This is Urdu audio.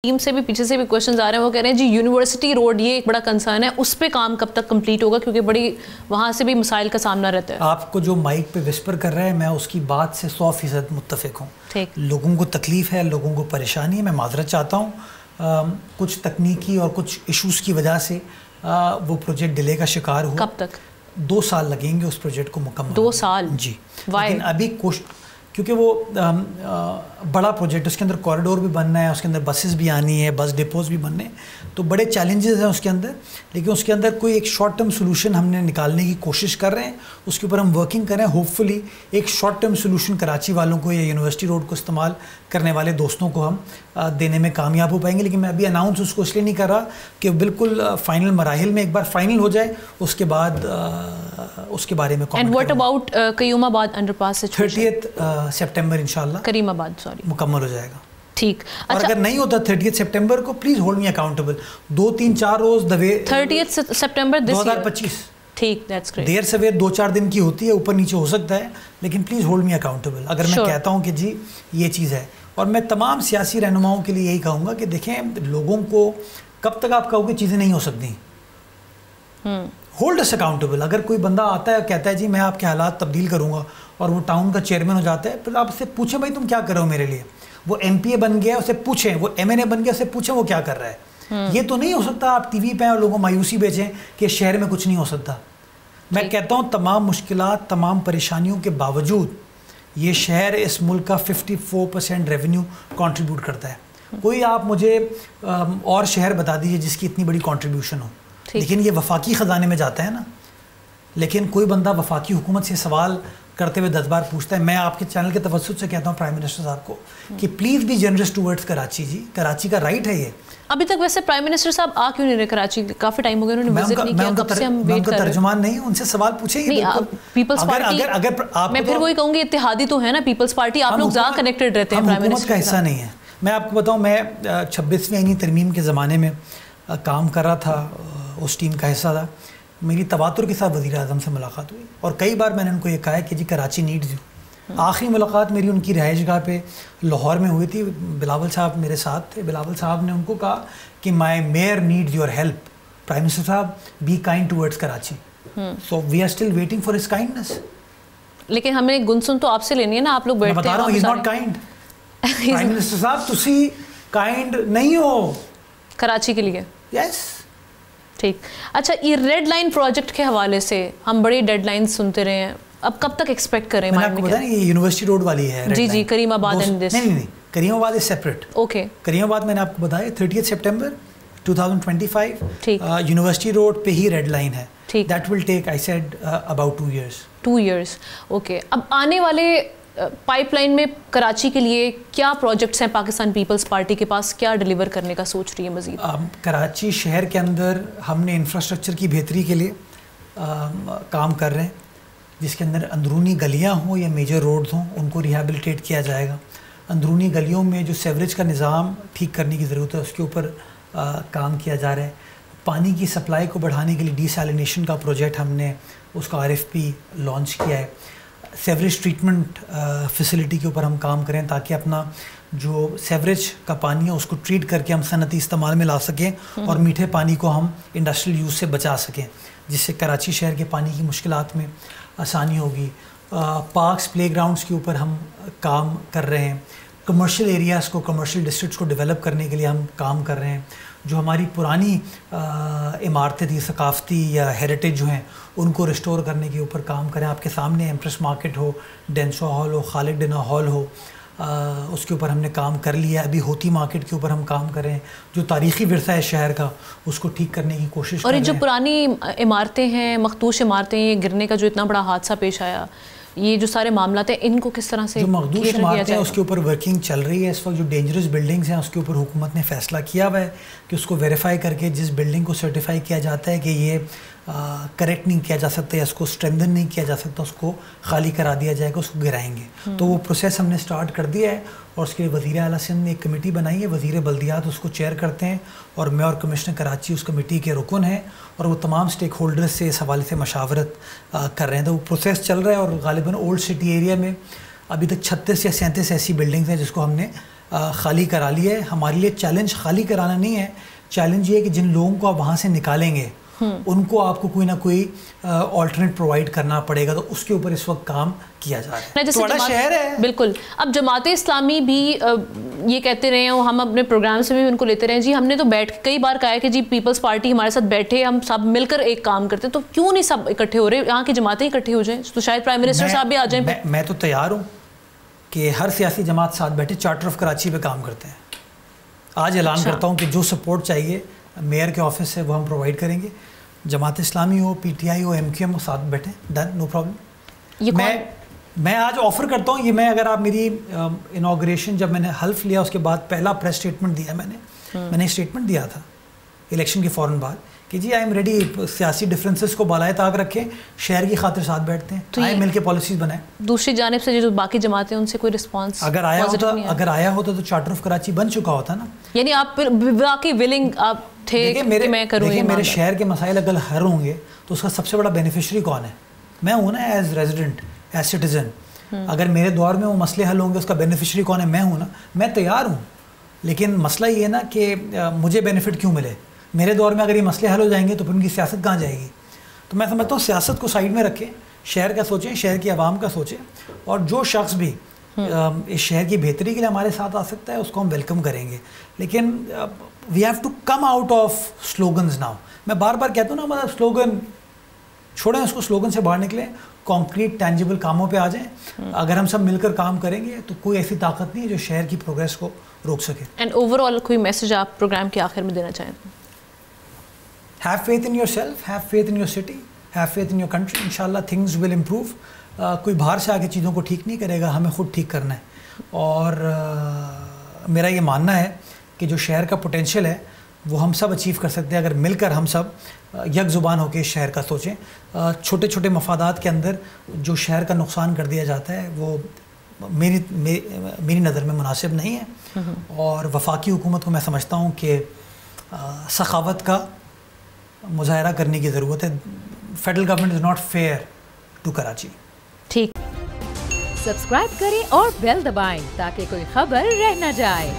ٹیم سے بھی پیچھے سے بھی کوشچنز آ رہے ہیں، وہ کہہ رہے ہیں جی یونیورسٹی روڈ یہ ایک بڑا کنسرن ہے، اس پہ کام کب تک کمپلیٹ ہوگا کیونکہ بڑی وہاں سے بھی مسائل کا سامنا رہتا ہے. آپ کو جو مائک پہ وسپر کر رہے ہیں میں اس کی بات سے 100% متفق ہوں. لوگوں کو تکلیف ہے، لوگوں کو پریشانی ہے، میں معذرت چاہتا ہوں. کچھ تکنیکی اور کچھ ایشوز کی وجہ سے وہ پروجیکٹ ڈیلے کا شکار ہوا. کب تک؟ 2 سال لگیں گے اس پروجیکٹ کو مکمل. 2 سال؟ جی. لیکن ابھی کیونکہ وہ بڑا پروجیکٹ، اس کے اندر کوریڈور بھی بننا ہے، اس کے اندر بسز بھی آنی ہے، بس ڈپوز بھی بننے ہیں، تو بڑے چیلنجز ہیں اس کے اندر. لیکن اس کے اندر کوئی ایک شارٹ ٹرم سولوشن ہم نے نکالنے کی کوشش کر رہے ہیں، اس کے اوپر ہم ورکنگ کر رہے ہیں. ہوپ فلی ایک شارٹ ٹرم سولوشن کراچی والوں کو یا یونیورسٹی روڈ کو استعمال کرنے والے دوستوں کو ہم دینے میں کامیاب ہو پائیں گے. لیکن میں ابھی اناؤنس اس کو اس لیے نہیں کر رہا کہ بالکل فائنل مراحل میں ایک بار فائنل ہو جائے اس کے بعد اس کے بارے میں اینڈ واٹ اباؤٹ قیوم آباد انڈر پاس 30 سپٹمبر انشاءاللہ کریم آباد مکمل ہو جائے گا. ٹھیک. اور اگر نہیں ہوتا 30 سپٹمبر کو پلیز ہولڈ می اکاؤنٹیبل. 2-3-4 روز 30 سپٹمبر 2025 ٹھیک. That's great. دیر سویر 2-4 دن کی ہوتی ہے، اوپر نیچے ہو سکتا ہے، لیکن پلیز ہولڈ می اکاؤنٹیبل. اگر میں کہتا ہوں کہ جی یہ چیز ہے، اور میں تمام سیاسی رہنماؤں کے لیے یہی کہوں گا کہ دیکھیں لوگوں کو کب تک آپ کہو کہ چیزیں نہیں ہو سکتی. ہولڈ اس اکاؤنٹیبل. اگر کوئی بندہ آتا ہے اور کہتا ہے جی میں آپ کے حالات تبدیل کروں گا اور وہ ٹاؤن کا چیئرمین ہو جاتا ہے، پھر آپ اس سے پوچھیں بھائی تم کیا کر رہے ہو میرے لیے. وہ ایم پی اے بن گیا اسے پوچھیں، وہ ایم این اے بن گیا اسے پوچھیں وہ کیا کر رہا ہے. یہ تو نہیں ہو سکتا آپ ٹی وی پہ اور لوگوں کو مایوسی بیچیں کہ شہر میں کچھ نہیں ہو سکتا. میں کہتا ہوں تمام مشکلات، تمام پریشانیوں کے باوجود یہ شہر اس ملک کا 54% ریونیو کنٹریبیوٹ کرتا ہے. کوئی آپ مجھے اور شہر بتا دیجیے جس کی اتنی بڑی کنٹریبیوشن ہو. لیکن یہ وفاقی خزانے میں جاتا ہے نا. لیکن کوئی بندہ وفاقی حکومت سے سوال کرتے ہوئے 10 بار پوچھتا ہے. میں آپ کے چینل کے توسط سے کہتا ہوں پرائم منسٹر صاحب کو کہ please be generous towards Karachi. جی کراچی کا رائٹ ہے یہ. ابھی تک ویسے پرائم منسٹر صاحب آ کیوں نہیں رہے کراچی؟ کافی ٹائم ہو گیا انہوں نے وزٹ نہیں کیا، کب سے ہم ویٹ کر رہے ہیں. ترجمان نہیں ان سے سوال پوچھیں گے. پیپلز پارٹی میں پھر وہی کہوں گی اتحادی تو ہے نا پیپلز پارٹی، آپ لوگ زیادہ کنیکٹڈ رہتے ہیں پرائم منسٹر کا حصہ نہیں ہے. میں آپ کو بتاؤں میں 26ویں آئینی ترمیم کے زمانے میں کام کر رہا تھا، اس ٹیم کا حصہ تھا. میری تواتر کے ساتھ وزیر اعظم سے ملاقات ہوئی اور کئی بار میں نے ان کو یہ کہا ہے کہ جی کراچی نیڈز یو. آخری ملاقات میری ان کی رہائش گاہ پہ لاہور میں ہوئی تھی. بلاول صاحب میرے ساتھ تھے. بلاول صاحب نے ان کو کہا کہ my mayor needs your help. Prime minister صاحب be kind towards Karachi. So we are still waiting for his kindness. لیکن ہمیں گنسن تو آپ سے لینی ہے نا، آپ لوگ بیٹھتے ہیں. بتا رہا ہوں he is not kind. Prime minister صاحب تسی کائنڈ نہیں ہو کراچی کے لیے. یس ٹھیک. اچھا یہ ریڈ لائن پروجیکٹ کے حوالے سے ہم بڑی ڈیڈ لائن سنتے رہے ہیں، اب کب تک ایکسپیکٹ کریں؟ میں نے آپ کو بتایا یہ یونیورسٹی روڈ والی ہے. جی جی کریم آباد. نہیں کریم آباد از سیپریٹ. اوکے. کریم آباد میں نے آپ کو بتایا 30 سپٹمبر 2025 یونیورسٹی روڈ پہ ہی ریڈ لائن ہے. That will take I said about 2 years. 2 years. Okay. اب آنے والے پائپ لائن میں کراچی کے لیے کیا پروجیکٹس ہیں پاکستان پیپلز پارٹی کے پاس، کیا ڈیلیور کرنے کا سوچ رہی ہے مزید؟ کراچی شہر کے اندر ہم نے انفراسٹرکچر کی بہتری کے لیے کام کر رہے ہیں، جس کے اندر اندرونی گلیاں ہوں یا میجر روڈز ہوں ان کو ریہیبلیٹیٹ کیا جائے گا. اندرونی گلیوں میں جو سیوریج کا نظام ٹھیک کرنے کی ضرورت ہے اس کے اوپر کام کیا جا رہا ہے. پانی کی سپلائی کو بڑھانے کے لیے ڈی سیلینیشن کا پروجیکٹ ہم نے اس کا RFP لانچ کیا ہے. سیوریج ٹریٹمنٹ فیسلٹی کے اوپر ہم کام کریں تاکہ اپنا جو سیوریج کا پانی ہے اس کو ٹریٹ کر کے ہم صنعتی استعمال میں لا سکیں اور میٹھے پانی کو ہم انڈسٹریل یوز سے بچا سکیں، جس سے کراچی شہر کے پانی کی مشکلات میں آسانی ہوگی. پارکس پلے گراؤنڈس کے اوپر ہم کام کر رہے ہیں. کمرشل ایریاز کو، کمرشل ڈسٹرکٹس کو ڈیولپ کرنے کے لیے ہم کام کر رہے ہیں. جو ہماری پرانی عمارتیں تھیں ثقافتی یا ہیریٹیج جو ہیں ان کو ریسٹور کرنے کے اوپر کام کریں. آپ کے سامنے ایمپریس مارکیٹ ہو، ڈینسو ہال ہو، خالد ڈنر ہال ہو، اس کے اوپر ہم نے کام کر لیا. ابھی ہوتی مارکیٹ کے اوپر ہم کام کریں. جو تاریخی ورثہ ہے شہر کا اس کو ٹھیک کرنے کی کوشش اور یہ جو پرانی عمارتیں ہیں، مخدوش عمارتیں، یہ گرنے کا جو اتنا بڑا حادثہ پیش آیا، یہ جو سارے معاملات ہیں ان کو کس طرح سے جو مخدوش عمارتیں ہیں اس کے اوپر ورکنگ چل رہی ہے اس وقت. جو ڈینجرس بلڈنگز ہیں اس کے اوپر حکومت نے فیصلہ کیا ہوا ہے کہ اس کو ویریفائی کر کے جس بلڈنگ کو سرٹیفائی کیا جاتا ہے کہ یہ کریکٹ نہیں کیا جا سکتا یا اس کو اسٹرینتھن نہیں کیا جا سکتا اس کو خالی کرا دیا جائے گا، اس کو گرائیں گے. تو وہ پروسیس ہم نے سٹارٹ کر دیا ہے اور اس کے لیے وزیر اعلیٰ سندھ نے ایک کمیٹی بنائی ہے. وزیر بلدیات اس کو چیئر کرتے ہیں اور میں اور کمشنر کراچی اس کمیٹی کے رکن ہیں اور وہ تمام سٹیک ہولڈرز سے اس حوالے سے مشاورت کر رہے ہیں. تو وہ پروسیس چل رہا ہے اور غالباً اولڈ سٹی ایریا میں ابھی تک 36 یا 37 ایسی بلڈنگز ہیں جس کو ہم نے خالی کرا لیا ہے. ہمارے لیے چیلنج خالی کرانا نہیں ہے, چیلنج یہ ہے کہ جن لوگوں کو آپ وہاں سے نکالیں گے ان کو آپ کو کوئی نہ کوئی آلٹرنیٹ پرووائڈ کرنا پڑے گا, تو اس کے اوپر اس وقت کام کیا جا رہا ہے. بڑا شہر ہے بالکل. اب جماعت اسلامی بھی یہ کہتے رہے ہیں, ہم اپنے پروگرام سے بھی ان کو لیتے رہے ہیں, جی ہم نے تو بیٹھ کئی بار کہا ہے کہ جی پیپلز پارٹی ہمارے ساتھ بیٹھے, ہم سب مل کر ایک کام کرتے ہیں, تو کیوں نہیں سب اکٹھے ہو رہے, یہاں کی جماعتیں اکٹھی ہو جائیں, تو شاید پرائم منسٹر صاحب بھی آ جائیں. میں تو تیار ہوں کہ ہر سیاسی جماعت ساتھ بیٹھے چارٹر آف کراچی پہ کام کرتے ہیں. آج اعلان کرتا ہوں کہ جو سپورٹ چاہیے میئر کے آفس سے وہ ہم پرووائڈ کریں گے. جماعت اسلامی ہو, پی ٹی آئی ہو, ایم کیو ایم ہو, ساتھ بیٹھیں, ڈن, نو پرابلم. میں آج آفر کرتا ہوں, یہ میں اگر آپ میری انوگریشن جب میں نے حلف لیا اس کے بعد پہلا پریس اسٹیٹمنٹ دیا میں نے اسٹیٹمنٹ دیا تھا الیکشن کے فوراً بعد کہ جی آئی ایم ریڈی, سیاسی ڈفرینسز کو بالائے طاق رکھیں, شہر کی خاطر ساتھ بیٹھتے ہیں, آئے مل کے پالیسیز بنائیں. دوسری جانب سے جو باقی جماعتیں ان سے کوئی رسپانس اگر آیا ہوتا تو چارٹر آف کراچی بن چکا ہوتا نا. یعنی آپ واقعی ولنگ آپ تھے کہ میں کروں. دیکھیں میرے شہر کے مسائل اگر حل ہوں گے تو اس کا سب سے بڑا بینیفیشری کون ہے؟ میں ہوں نا, ایز ریزیڈنٹ, ایز سٹیزن. اگر میرے دور میں وہ مسئلے حل ہوں گے اس کا بینیفیشری کون ہے؟ میں ہوں نا. میں تیار ہوں, لیکن مسئلہ یہ ہے نا کہ مجھے بینیفٹ کیوں ملے. میرے دور میں اگر یہ مسئلے حل ہو جائیں گے تو پھر ان کی سیاست کہاں جائے گی؟ تو میں سمجھتا ہوں سیاست کو سائڈ میں رکھیں, شہر کا سوچیں, شہر کی عوام کا سوچیں, اور جو شخص بھی اس شہر کی بہتری کے لیے ہمارے ساتھ آ سکتا ہے اس کو ہم ویلکم کریں گے. لیکن we have to come out of slogans now. میں بار بار کہتا ہوں نا, مطلب سلوگن چھوڑیں, اس کو سلوگن سے باہر نکلیں, کانکریٹ ٹینجیبل کاموں پہ آ جائیں. اگر ہم سب مل کر کام کریں گے تو کوئی ایسی طاقت نہیں ہے جو شہر کی پروگریس کو روک سکے. اینڈ اوور آل کوئی میسج آپ پروگرام کے آخر میں دینا چاہیں؟ Have faith in yourself, have faith in your city, have faith in your country. Inshallah things will improve. کوئی باہر سے آگے چیزوں کو ٹھیک نہیں کرے گا, ہمیں خود ٹھیک کرنا ہے. اور میرا یہ ماننا ہے کہ جو شہر کا پوٹینشیل ہے وہ ہم سب اچیو کر سکتے ہیں اگر مل کر ہم سب یک زبان ہو کے اس شہر کا سوچیں. چھوٹے چھوٹے مفادات کے اندر جو شہر کا نقصان کر دیا جاتا ہے وہ میری نظر میں مناسب نہیں ہے. اور وفاقی حکومت کو میں سمجھتا ہوں کہ سخاوت کا مظاہرہ کرنے کی ضرورت ہے. Federal government is not fair to Karachi. ٹھیک, سبسکرائب کریں اور بیل دبائیں تاکہ کوئی خبر رہ نہ جائے.